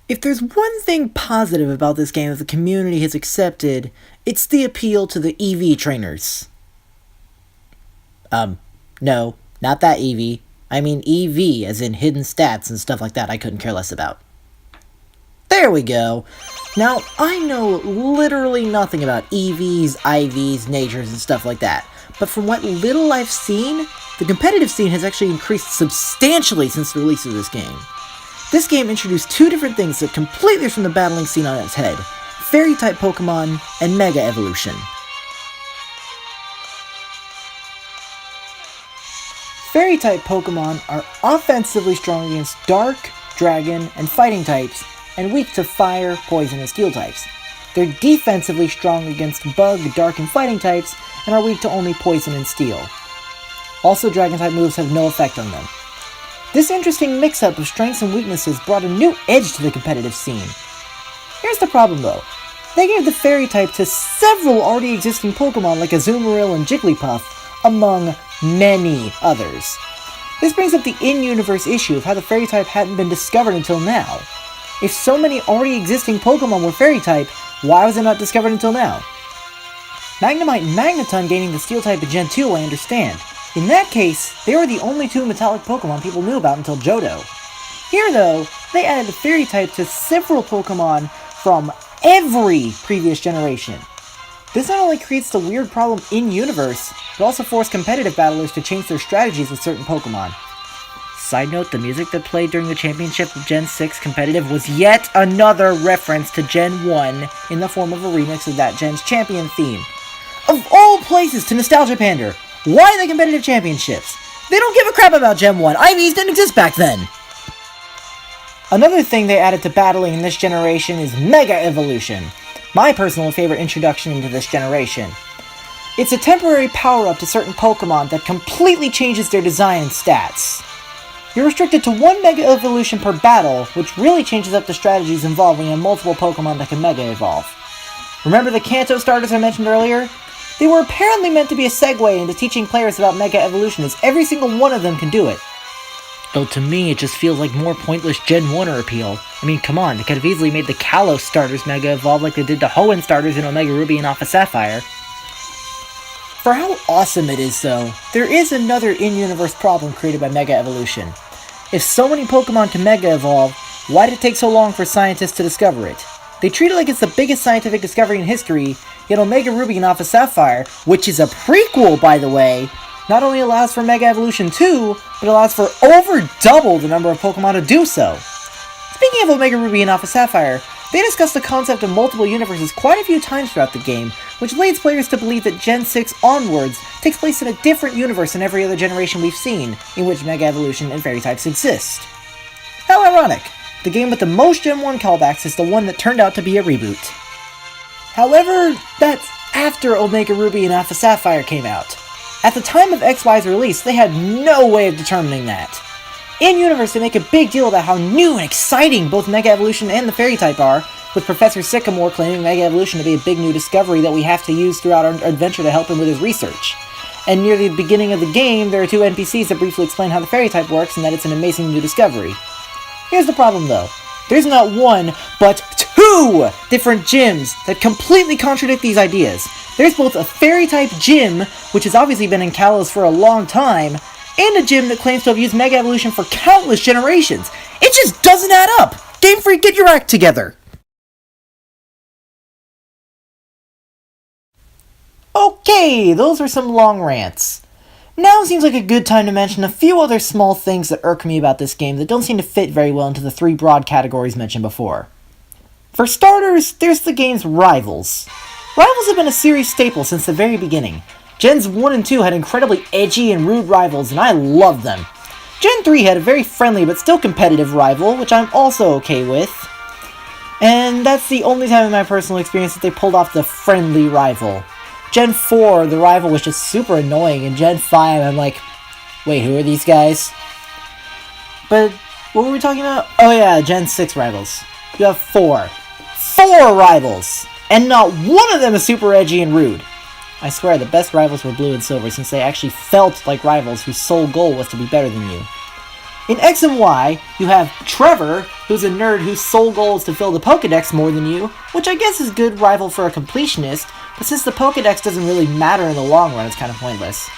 If there's one thing positive about this game that the community has accepted, it's the appeal to the EV trainers. No, not that EV. I mean EV, as in hidden stats and stuff like that I couldn't care less about. There we go. Now, I know literally nothing about EVs, IVs, natures, and stuff like that, but from what little I've seen, the competitive scene has actually increased substantially since the release of this game. This game introduced two different things that completely threw the battling scene on its head: Fairy-type Pokemon and Mega Evolution. Fairy-type Pokemon are offensively strong against Dark, Dragon, and Fighting types, and weak to Fire, Poison, and Steel types. They're defensively strong against Bug, Dark, and Fighting types, and are weak to only Poison and Steel. Also, Dragon-type moves have no effect on them. This interesting mix-up of strengths and weaknesses brought a new edge to the competitive scene. Here's the problem though. They gave the Fairy type to several already existing Pokemon like Azumarill and Jigglypuff, among many others. This brings up the in-universe issue of how the Fairy type hadn't been discovered until now. If so many already existing Pokemon were Fairy type, why was it not discovered until now? Magnemite and Magneton gaining the Steel type in Gen 2 I understand. In that case, they were the only two metallic Pokemon people knew about until Johto. Here though, they added the Fairy type to several Pokemon from every previous generation. This not only creates the weird problem in-universe, but also forced competitive battlers to change their strategies with certain Pokemon. Side note, the music that played during the championship of Gen 6 competitive was yet another reference to Gen 1 in the form of a remix of that Gen's champion theme. Of all places to Nostalgia Pander, why the competitive championships? They don't give a crap about Gen 1, IVs didn't exist back then! Another thing they added to battling in this generation is Mega Evolution, my personal favorite introduction into this generation. It's a temporary power-up to certain Pokemon that completely changes their design and stats. You're restricted to one Mega Evolution per battle, which really changes up the strategies involving in multiple Pokemon that can Mega Evolve. Remember the Kanto starters I mentioned earlier? They were apparently meant to be a segue into teaching players about Mega Evolution, as every single one of them can do it. Though to me, it just feels like more pointless Gen 1er appeal. I mean, come on, they could have easily made the Kalos starters Mega Evolve like they did the Hoenn starters in Omega Ruby and Alpha Sapphire. For how awesome it is, though, there is another in-universe problem created by Mega Evolution. If so many Pokemon can Mega Evolve, why did it take so long for scientists to discover it? They treat it like it's the biggest scientific discovery in history, yet Omega Ruby and Alpha Sapphire, which is a prequel by the way, not only allows for Mega Evolution 2, but allows for over double the number of Pokemon to do so. Speaking of Omega Ruby and Alpha Sapphire, they discuss the concept of multiple universes quite a few times throughout the game, which leads players to believe that Gen 6 onwards takes place in a different universe than every other generation we've seen, in which Mega Evolution and Fairy types exist. How ironic! The game with the most Gen 1 callbacks is the one that turned out to be a reboot. However, that's after Omega Ruby and Alpha Sapphire came out. At the time of XY's release, they had no way of determining that. In-universe, they make a big deal about how new and exciting both Mega Evolution and the Fairy type are, with Professor Sycamore claiming Mega Evolution to be a big new discovery that we have to use throughout our adventure to help him with his research. And near the beginning of the game, there are two NPCs that briefly explain how the Fairy type works and that it's an amazing new discovery. Here's the problem though. There's not one, but two different gyms that completely contradict these ideas. There's both a Fairy-type gym, which has obviously been in Kalos for a long time, and a gym that claims to have used Mega Evolution for countless generations. It just doesn't add up! Game Freak, get your act together! Okay, those were some long rants. Now seems like a good time to mention a few other small things that irk me about this game that don't seem to fit very well into the three broad categories mentioned before. For starters, there's the game's rivals. Rivals have been a series staple since the very beginning. Gens 1 and 2 had incredibly edgy and rude rivals, and I loved them. Gen 3 had a very friendly but still competitive rival, which I'm also okay with. And that's the only time in my personal experience that they pulled off the friendly rival. Gen 4, the rival was just super annoying, and Gen 5, I'm like, wait, who are these guys? But, what were we talking about? Oh yeah, Gen 6 rivals. You have 4. 4 rivals! And not one of them is super edgy and rude. I swear, the best rivals were Blue and Silver, since they actually felt like rivals whose sole goal was to be better than you. In X and Y, you have Trevor, who's a nerd whose sole goal is to fill the Pokedex more than you, which I guess is a good rival for a completionist, but since the Pokedex doesn't really matter in the long run, it's kind of pointless.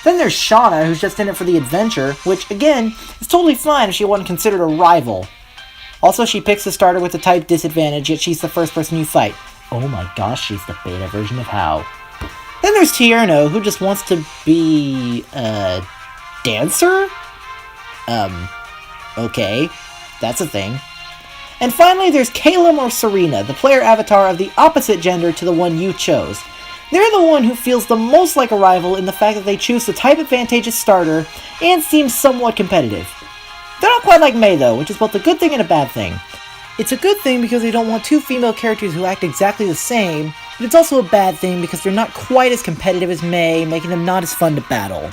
Then there's Shauna, who's just in it for the adventure, which, again, is totally fine if she wasn't considered a rival. Also, she picks the starter with a type disadvantage, yet she's the first person you fight. Oh my gosh, she's the beta version of How. Then there's Tierno, who just wants to be a dancer? Okay, that's a thing. And finally, there's Calum or Serena, the player avatar of the opposite gender to the one you chose. They're the one who feels the most like a rival in the fact that they choose the type advantageous starter and seem somewhat competitive. They're not quite like Mei though, which is both a good thing and a bad thing. It's a good thing because they don't want two female characters who act exactly the same, but it's also a bad thing because they're not quite as competitive as Mei, making them not as fun to battle.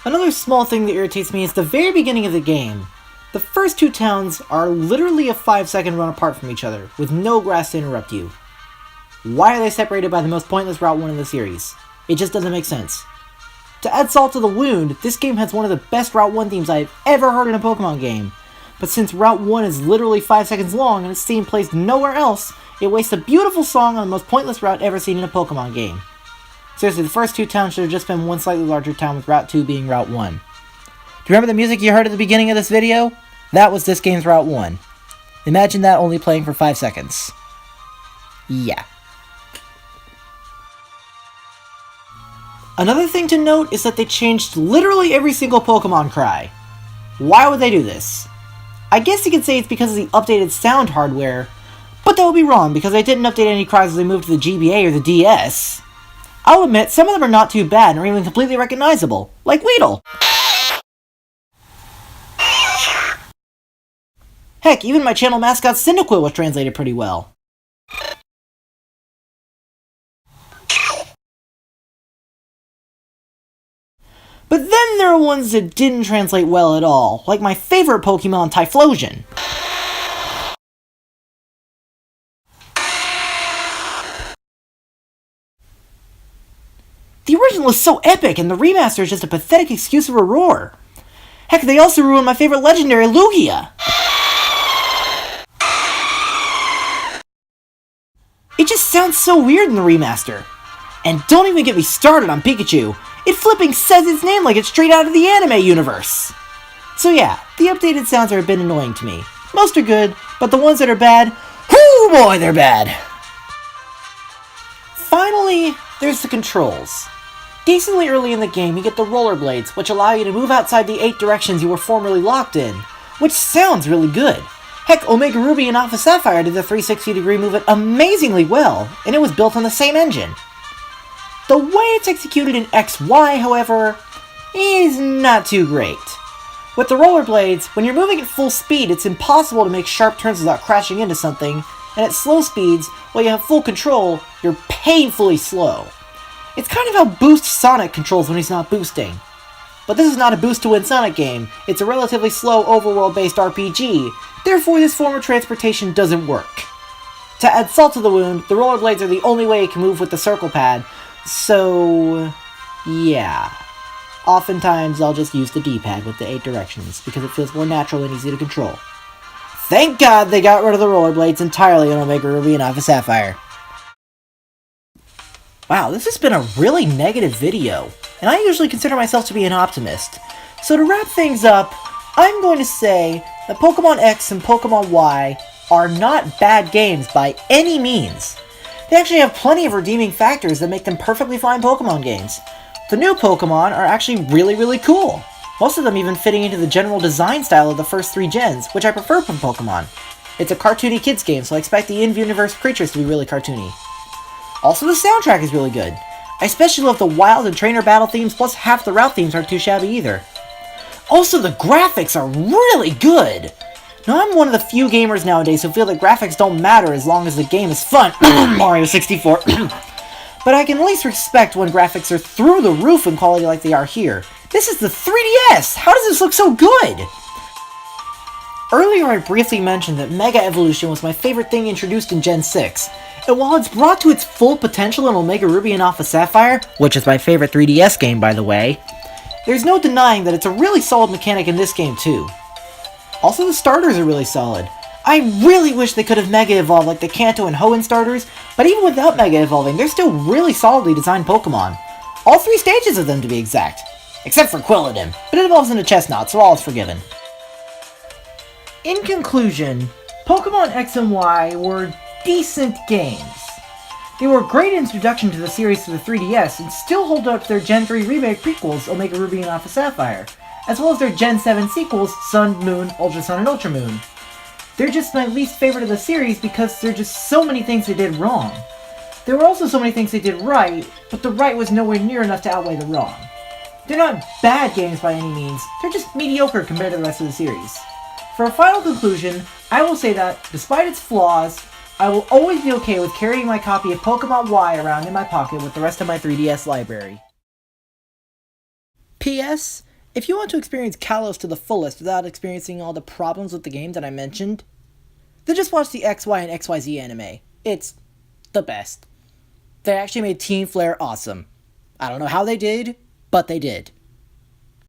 Another small thing that irritates me is the very beginning of the game. The first two towns are literally a 5-second run apart from each other, with no grass to interrupt you. Why are they separated by the most pointless Route 1 in the series? It just doesn't make sense. To add salt to the wound, this game has one of the best Route 1 themes I've ever heard in a Pokemon game. But since Route 1 is literally 5 seconds long and its theme plays nowhere else, it wastes a beautiful song on the most pointless route ever seen in a Pokemon game. Seriously, the first two towns should have just been one slightly larger town with Route 2 being Route 1. Do you remember the music you heard at the beginning of this video? That was this game's Route 1. Imagine that only playing for 5 seconds. Yeah. Another thing to note is that they changed literally every single Pokemon cry. Why would they do this? I guess you could say it's because of the updated sound hardware, but that would be wrong because they didn't update any cries as they moved to the GBA or the DS. I'll admit, some of them are not too bad and are even completely recognizable, like Weedle. Heck, even my channel mascot Cyndaquil was translated pretty well. But then there are ones that didn't translate well at all, like my favorite Pokemon, Typhlosion. The original is so epic, and the remaster is just a pathetic excuse of a roar. Heck, they also ruined my favorite legendary, Lugia. It just sounds so weird in the remaster. And don't even get me started on Pikachu. It flipping says its name like it's straight out of the anime universe. So yeah, the updated sounds are a bit annoying to me. Most are good, but the ones that are bad, whoo boy, they're bad. Finally, there's the controls. Decently early in the game, you get the rollerblades, which allow you to move outside the 8 directions you were formerly locked in, which sounds really good. Heck, Omega Ruby and Alpha Sapphire did the 360-degree movement amazingly well, and it was built on the same engine. The way it's executed in XY, however, is not too great. With the rollerblades, when you're moving at full speed, it's impossible to make sharp turns without crashing into something, and at slow speeds, while you have full control, you're painfully slow. It's kind of how Boost Sonic controls when he's not boosting. But this is not a boost-to-win Sonic game, it's a relatively slow overworld-based RPG, therefore this form of transportation doesn't work. To add salt to the wound, the rollerblades are the only way you can move with the circle pad, so yeah. Oftentimes I'll just use the D-pad with the 8 directions, because it feels more natural and easy to control. Thank God they got rid of the rollerblades entirely in Omega Ruby and Alpha Sapphire. Wow, this has been a really negative video, and I usually consider myself to be an optimist. So to wrap things up, I'm going to say that Pokemon X and Pokemon Y are not bad games by any means. They actually have plenty of redeeming factors that make them perfectly fine Pokemon games. The new Pokemon are actually really cool. Most of them even fitting into the general design style of the first 3 gens, which I prefer from Pokemon. It's a cartoony kids game, so I expect the in-universe creatures to be really cartoony. Also, the soundtrack is really good. I especially love the wild and trainer battle themes, plus half the route themes aren't too shabby either. Also, the graphics are really good! Now, I'm one of the few gamers nowadays who feel that graphics don't matter as long as the game is fun. Mario 64. But I can at least respect when graphics are through the roof in quality like they are here. This is the 3DS! How does this look so good? Earlier I briefly mentioned that Mega Evolution was my favorite thing introduced in Gen 6, and while it's brought to its full potential in Omega Ruby and Alpha Sapphire, which is my favorite 3DS game by the way, there's no denying that it's a really solid mechanic in this game too. Also, the starters are really solid. I really wish they could have Mega Evolved like the Kanto and Hoenn starters, but even without Mega Evolving, they're still really solidly designed Pokemon. All 3 stages of them to be exact. Except for Quilladin, but it evolves into Chestnut, so all is forgiven. In conclusion, Pokemon X and Y were decent games. They were a great introduction to the series to the 3DS and still hold up to their Gen 3 remake prequels, Omega Ruby and Alpha Sapphire, as well as their Gen 7 sequels, Sun, Moon, Ultra Sun, and Ultra Moon. They're just my least favorite of the series because there are just so many things they did wrong. There were also so many things they did right, but the right was nowhere near enough to outweigh the wrong. They're not bad games by any means, they're just mediocre compared to the rest of the series. For a final conclusion, I will say that, despite its flaws, I will always be okay with carrying my copy of Pokemon Y around in my pocket with the rest of my 3DS library. P.S. If you want to experience Kalos to the fullest without experiencing all the problems with the game that I mentioned, then just watch the XY and XYZ anime. It's the best. They actually made Team Flare awesome. I don't know how they did, but they did.